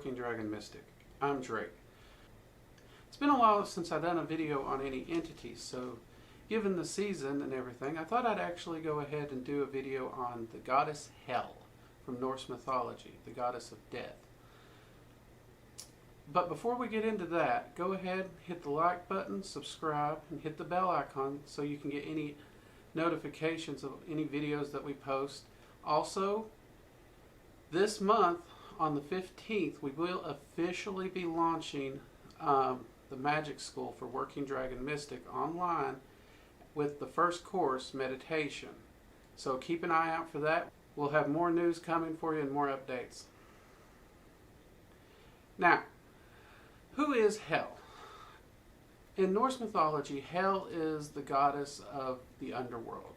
Working Dragon Mystic. I'm Drake. It's been a while since I've done a video on any entities, so given the season and everything, I thought I'd actually go ahead and do a video on the goddess Hel from Norse mythology, the goddess of death. But before we get into that, go ahead, hit the like button, subscribe, and hit the bell icon so you can get any notifications of any videos that we post. Also, this month, on the 15th, we will officially be launching the Magic School for Working Dragon Mystic online with the first course, Meditation. So keep an eye out for that. We'll have more news coming for you and more updates. Now, who is Hel? In Norse mythology, Hel is the goddess of the underworld.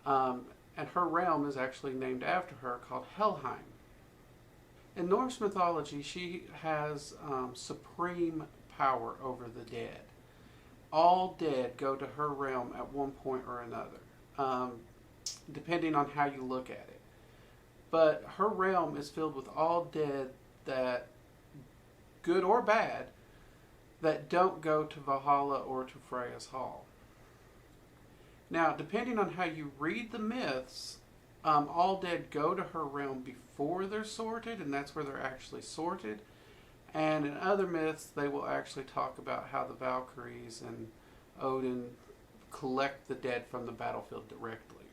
And her realm is actually named after her, called Helheim. In Norse mythology, she has supreme power over the dead. All dead go to her realm at one point or another, depending on how you look at it. But her realm is filled with all dead that, good or bad, that don't go to Valhalla or to Freya's Hall. Now, depending on how you read the myths, all dead go to her realm before they're sorted, and that's where they're actually sorted. And in other myths, they will actually talk about how the Valkyries and Odin collect the dead from the battlefield directly.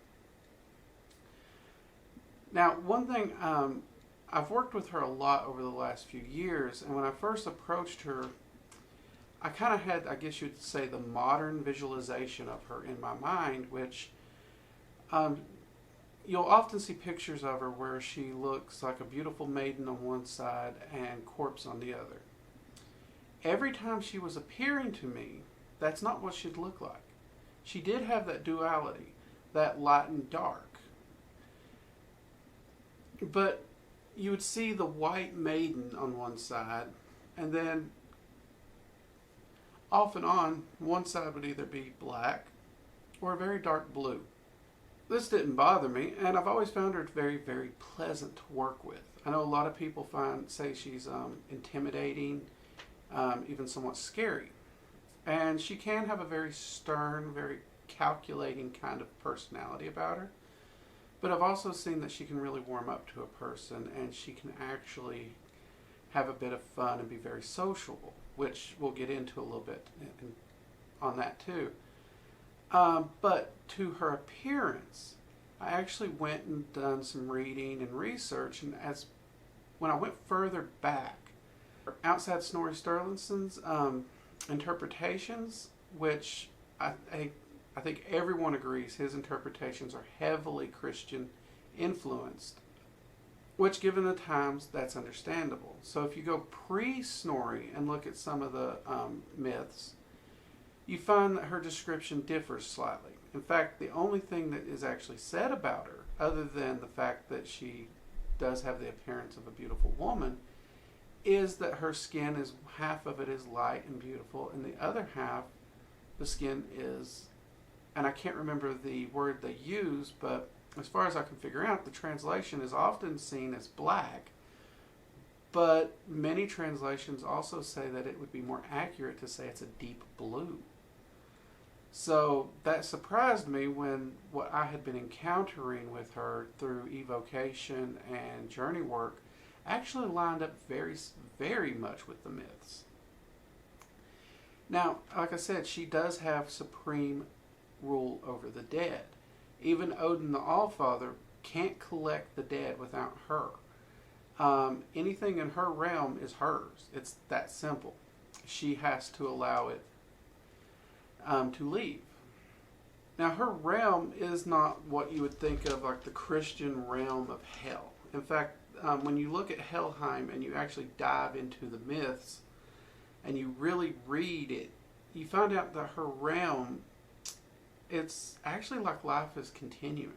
Now, one thing, I've worked with her a lot over the last few years, and when I first approached her, I kind of had, I guess you'd say, the modern visualization of her in my mind, which you'll often see pictures of her where she looks like a beautiful maiden on one side and corpse on the other. Every time she was appearing to me, that's not what she'd look like. She did have that duality, that light and dark. But you would see the white maiden on one side, and then off and on, one side would either be black or a very dark blue. This didn't bother me, and I've always found her very, very pleasant to work with. I know a lot of people say she's intimidating, even somewhat scary. And she can have a very stern, very calculating kind of personality about her. But I've also seen that she can really warm up to a person, and she can actually have a bit of fun and be very sociable, which we'll get into a little bit on that too. But to her appearance, I actually went and done some reading and research, and when I went further back, outside Snorri Sturluson's interpretations, which I think everyone agrees his interpretations are heavily Christian influenced, which given the times, that's understandable. So if you go pre-Snorri and look at some of the myths, you find that her description differs slightly. In fact, the only thing that is actually said about her, other than the fact that she does have the appearance of a beautiful woman, is that her skin is, half of it is light and beautiful, and the other half, the skin is, and I can't remember the word they use, but as far as I can figure out, the translation is often seen as black, but many translations also say that it would be more accurate to say it's a deep blue. So that surprised me when what I had been encountering with her through evocation and journey work actually lined up very, very much with the myths. Now, like I said, she does have supreme rule over the dead. Even Odin the Allfather can't collect the dead without her. Anything in her realm is hers. It's that simple. She has to allow it to leave. Now, her realm is not what you would think of like the Christian realm of hell. In fact, when you look at Helheim and you actually dive into the myths and you really read it, you find out that her realm, it's actually like life is continuing.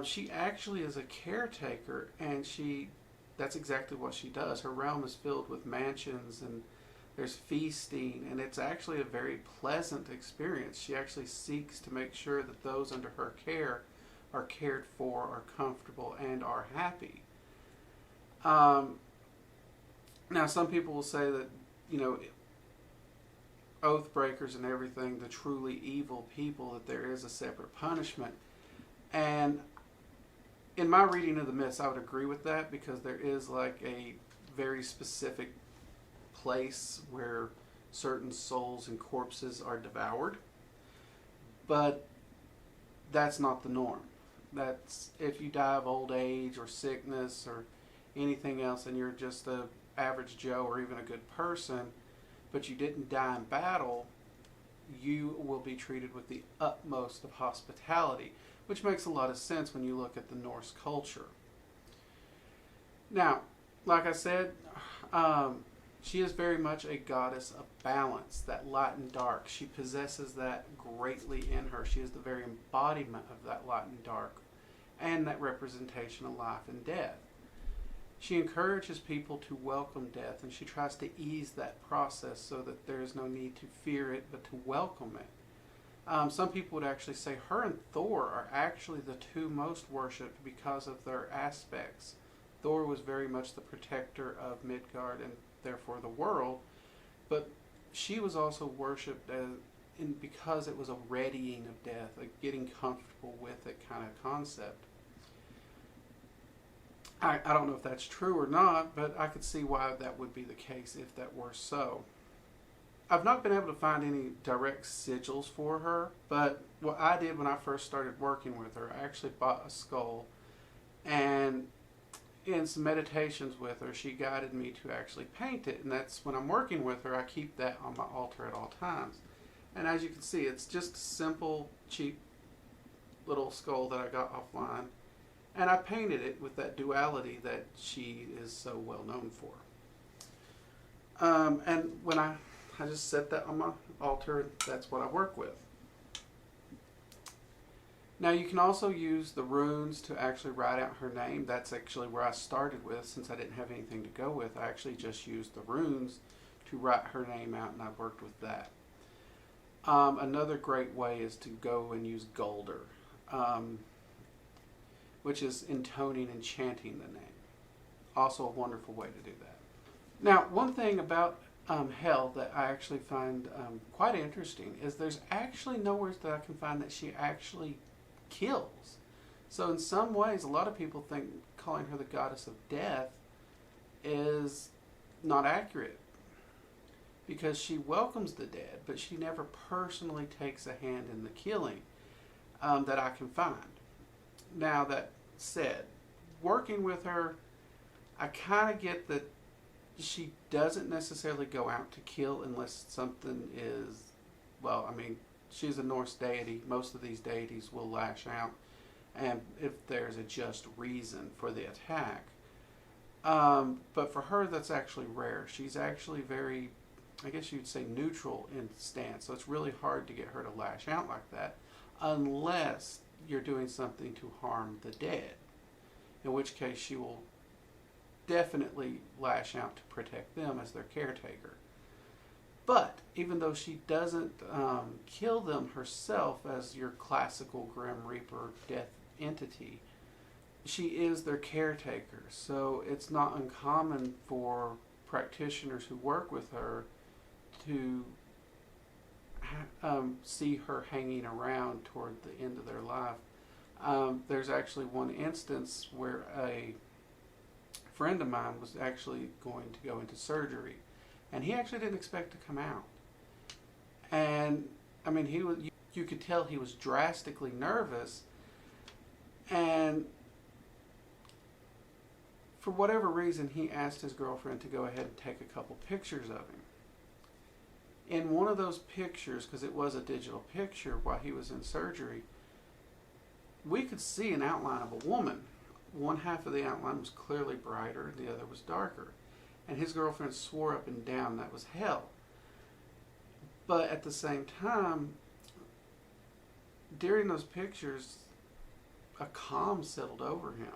She actually is a caretaker, and that's exactly what she does. Her realm is filled with mansions, and there's feasting, and it's actually a very pleasant experience. She actually seeks to make sure that those under her care are cared for, are comfortable, and are happy. Now, some people will say that, you know, oath breakers and everything, the truly evil people, that there is a separate punishment. And in my reading of the myths, I would agree with that, because there is like a very specific place where certain souls and corpses are devoured. But that's not the norm. That's if you die of old age or sickness or anything else, and you're just a average Joe or even a good person, but you didn't die in battle, you will be treated with the utmost of hospitality, which makes a lot of sense when you look at the Norse culture. Now, like I said, she is very much a goddess of balance, that light and dark. She possesses that greatly in her. She is the very embodiment of that light and dark, and that representation of life and death. She encourages people to welcome death, and she tries to ease that process so that there is no need to fear it, but to welcome it. Some people would actually say her and Thor are actually the two most worshipped because of their aspects. Thor was very much the protector of Midgard and therefore the world, but she was also worshipped because it was a readying of death, a getting comfortable with it kind of concept. I don't know if that's true or not, but I could see why that would be the case if that were so. I've not been able to find any direct sigils for her, but what I did when I first started working with her, I actually bought a skull, and in some meditations with her, she guided me to actually paint it, and that's when I'm working with her, I keep that on my altar at all times. And as you can see, it's just a simple, cheap little skull that I got offline, and I painted it with that duality that she is so well known for. And when I just set that on my altar, that's what I work with. Now you can also use the runes to actually write out her name. That's actually where I started with, since I didn't have anything to go with. I actually just used the runes to write her name out, and I worked with that. Another great way is to go and use Golder, which is intoning and chanting the name. Also a wonderful way to do that. Now, one thing about Hel that I actually find quite interesting is there's actually nowhere that I can find that she actually kills. So in some ways, a lot of people think calling her the goddess of death is not accurate, because she welcomes the dead, but she never personally takes a hand in the killing that I can find. Now, that said, working with her, I kind of get that she doesn't necessarily go out to kill unless something is, well, I mean, she's a Norse deity. Most of these deities will lash out, and if there's a just reason for the attack. But for her, that's actually rare. She's actually very, I guess you'd say, neutral in stance. So it's really hard to get her to lash out like that, unless you're doing something to harm the dead, in which case she will definitely lash out to protect them as their caretaker. But even though she doesn't kill them herself as your classical Grim Reaper death entity, she is their caretaker. So it's not uncommon for practitioners who work with her to see her hanging around toward the end of their life. There's actually one instance where a friend of mine was actually going to go into surgery, and he actually didn't expect to come out. And I mean, you could tell he was drastically nervous, and for whatever reason, he asked his girlfriend to go ahead and take a couple pictures of him. In one of those pictures, because it was a digital picture while he was in surgery, we could see an outline of a woman. One half of the outline was clearly brighter, the other was darker. And his girlfriend swore up and down that was Hel. But at the same time, during those pictures, a calm settled over him.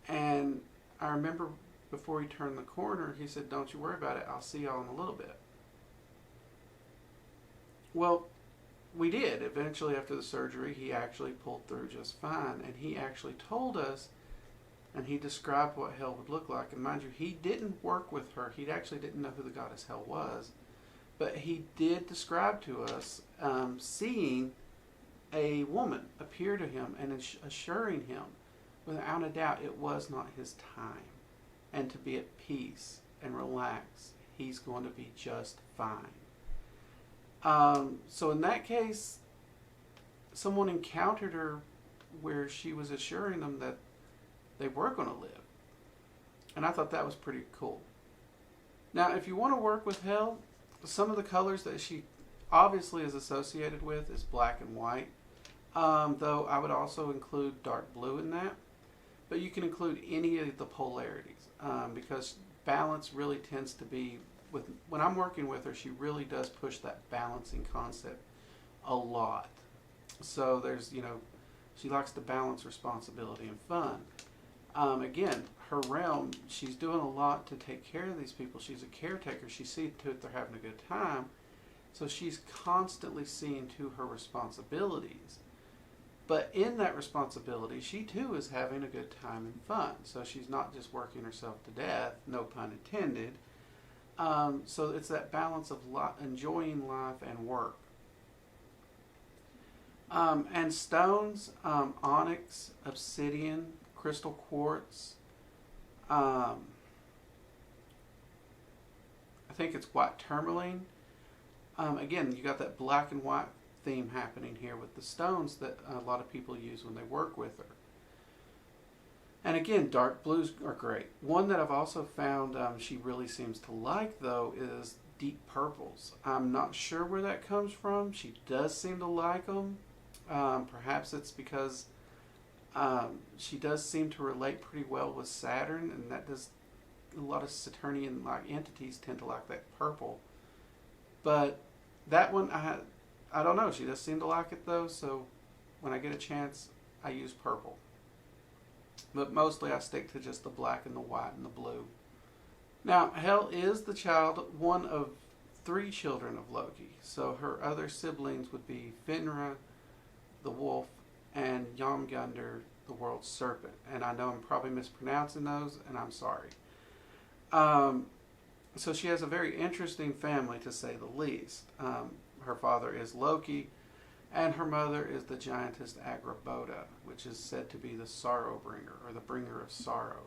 And I remember before he turned the corner, he said, "Don't you worry about it, I'll see y'all in a little bit." Well, we did. Eventually, after the surgery, he actually pulled through just fine. And he actually told us and he described what Hel would look like. And mind you, he didn't work with her. He actually didn't know who the goddess Hel was, but he did describe to us seeing a woman appear to him and assuring him without a doubt it was not his time, and to be at peace and relax. He's going to be just fine. So in that case, someone encountered her where she was assuring them that they were going to live. And I thought that was pretty cool. Now, if you want to work with Hel, some of the colors that she obviously is associated with is black and white. Though I would also include dark blue in that. But you can include any of the polarities, because balance really tends to be, when I'm working with her, she really does push that balancing concept a lot. So there's, she likes to balance responsibility and fun. Again, her realm, she's doing a lot to take care of these people. She's a caretaker. She sees to it they're having a good time. So she's constantly seeing to her responsibilities. But in that responsibility, she too is having a good time and fun. So she's not just working herself to death, no pun intended. So it's that balance of enjoying life and work. And stones, onyx, obsidian, crystal quartz. I think it's white tourmaline. Again, you got that black and white theme happening here with the stones that a lot of people use when they work with her. And again, dark blues are great. One that I've also found she really seems to like, though, is deep purples. I'm not sure where that comes from. She does seem to like them. Perhaps it's because she does seem to relate pretty well with Saturn, and that does, a lot of Saturnian-like entities tend to like that purple. But that one, I don't know. She does seem to like it, though, so when I get a chance, I use purple. But mostly I stick to just the black and the white and the blue. Now, Hel is the child, one of 3 children of Loki. So her other siblings would be Finra, the wolf, and Jormungandr, the world's serpent. And I know I'm probably mispronouncing those, and I'm sorry. So she has a very interesting family, to say the least. Her father is Loki, and her mother is the giantess Agrabota, which is said to be the sorrow bringer, or the bringer of sorrow.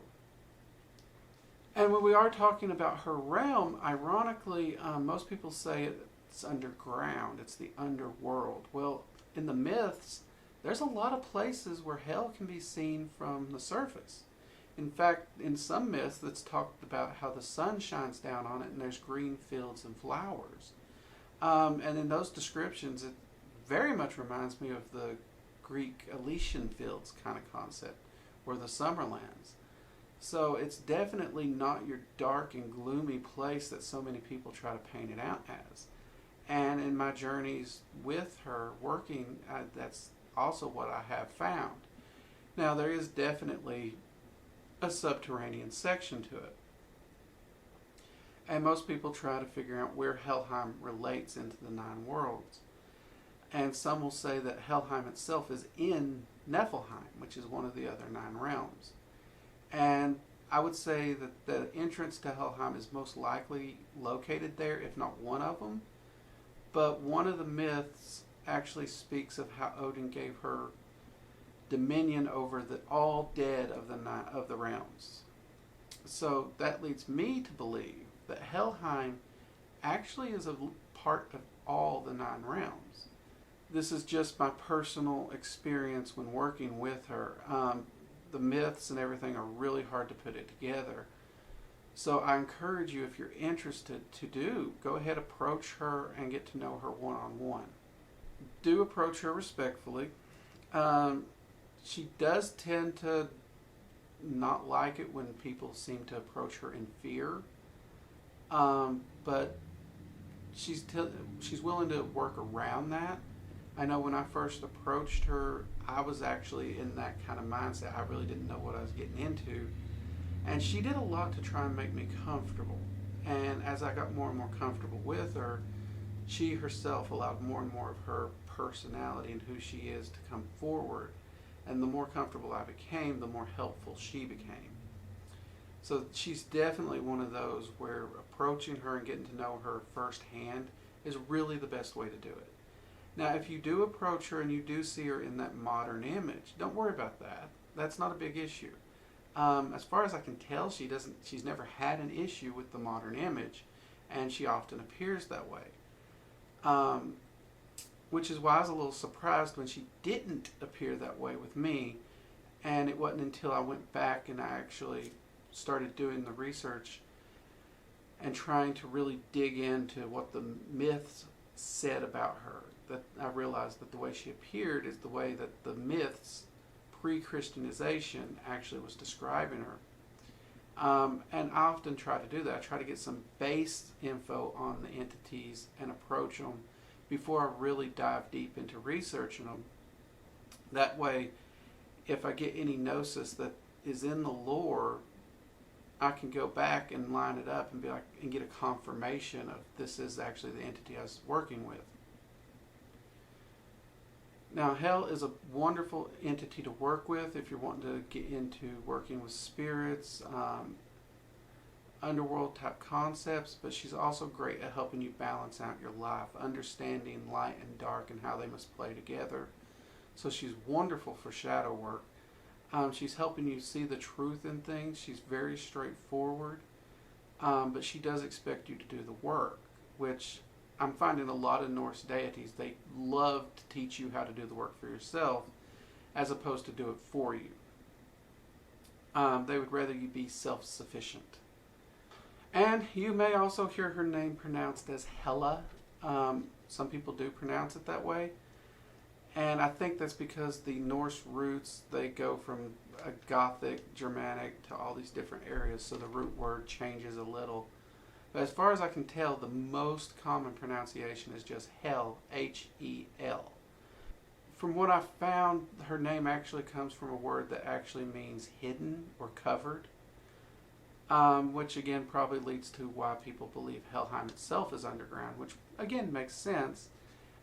And when we are talking about her realm, ironically, most people say it's underground, it's the underworld. Well, in the myths, there's a lot of places where Hel can be seen from the surface. In fact, in some myths, it's talked about how the sun shines down on it and there's green fields and flowers. And in those descriptions, it very much reminds me of the Greek Elysian fields kind of concept, or the Summerlands. So it's definitely not your dark and gloomy place that so many people try to paint it out as. And in my journeys with her working, that's also what I have found. Now, there is definitely a subterranean section to it. And most people try to figure out where Helheim relates into the 9 worlds. And some will say that Helheim itself is in Niflheim, which is one of the other 9 realms. And I would say that the entrance to Helheim is most likely located there, if not one of them. But one of the myths actually speaks of how Odin gave her dominion over the all dead of the realms. So that leads me to believe that Helheim actually is a part of all the 9 realms. This is just my personal experience when working with her. The myths and everything are really hard to put it together. So I encourage you, if you're interested go ahead, approach her and get to know her one-on-one. Do approach her respectfully. She does tend to not like it when people seem to approach her in fear. But she's willing to work around that. I know when I first approached her, I was actually in that kind of mindset. I really didn't know what I was getting into. And she did a lot to try and make me comfortable. And as I got more and more comfortable with her, she herself allowed more and more of her personality and who she is to come forward. And the more comfortable I became, the more helpful she became. So she's definitely one of those where approaching her and getting to know her firsthand is really the best way to do it. Now, if you do approach her and you do see her in that modern image, don't worry about that. That's not a big issue. As far as I can tell, she's never had an issue with the modern image, and she often appears that way. Which is why I was a little surprised when she didn't appear that way with me, and it wasn't until I went back and I actually started doing the research and trying to really dig into what the myths said about her that I realized that the way she appeared is the way that the myths pre-Christianization actually was describing her. And I often try to do that. I try to get some base info on the entities and approach them before I really dive deep into researching them. That way, if I get any gnosis that is in the lore, I can go back and line it up and be like, and get a confirmation of this is actually the entity I was working with. Now, Hel is a wonderful entity to work with if you're wanting to get into working with spirits, underworld type concepts, but she's also great at helping you balance out your life, understanding light and dark and how they must play together. So she's wonderful for shadow work. She's helping you see the truth in things. She's very straightforward, but she does expect you to do the work, which I'm finding a lot of Norse deities, they love to teach you how to do the work for yourself as opposed to do it for you. They would rather you be self-sufficient. And you may also hear her name pronounced as Hela. Some people do pronounce it that way. And I think that's because the Norse roots, they go from a Gothic, Germanic to all these different areas, so the root word changes a little. But as far as I can tell, the most common pronunciation is just Hel, H-E-L. From what I've found, her name actually comes from a word that actually means hidden or covered, which again probably leads to why people believe Helheim itself is underground, which again makes sense.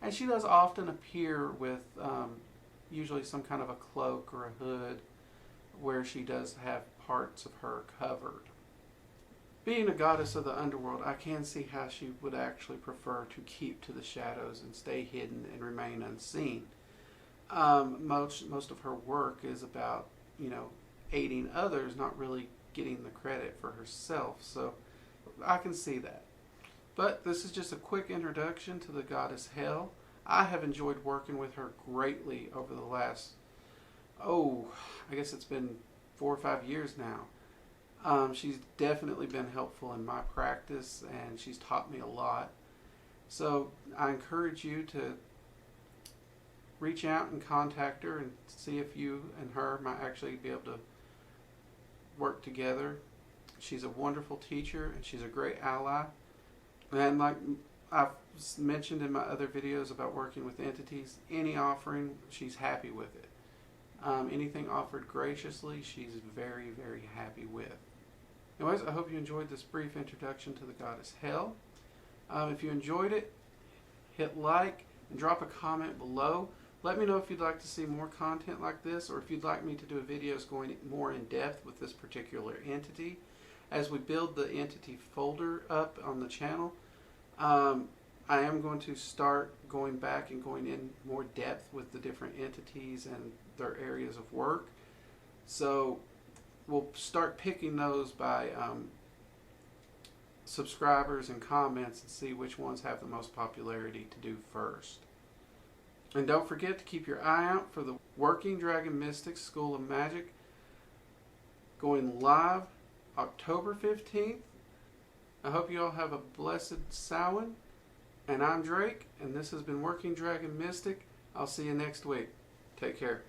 And she does often appear with usually some kind of a cloak or a hood where she does have parts of her covered. Being a goddess of the underworld, I can see how she would actually prefer to keep to the shadows and stay hidden and remain unseen. Most of her work is about, aiding others, not really getting the credit for herself. So I can see that. But this is just a quick introduction to the goddess Hel. I have enjoyed working with her greatly over the last, I guess it's been 4 or 5 years now. She's definitely been helpful in my practice, and she's taught me a lot. So I encourage you to reach out and contact her and see if you and her might actually be able to work together. She's a wonderful teacher, and she's a great ally. And like I've mentioned in my other videos about working with entities, any offering, she's happy with it. Anything offered graciously, she's very, very happy with. Anyways, I hope you enjoyed this brief introduction to the goddess Hel. If you enjoyed it, hit like and drop a comment below. Let me know if you'd like to see more content like this, or if you'd like me to do videos going more in depth with this particular entity. As we build the entity folder up on the channel, I am going to start going back and going in more depth with the different entities and their areas of work. So we'll start picking those by subscribers and comments and see which ones have the most popularity to do first. And don't forget to keep your eye out for the Working Dragon Mystics School of Magic going live October 15th. I hope you all have a blessed Samhain. And I'm Drake, and this has been Working Dragon Mystic. I'll see you next week. Take care.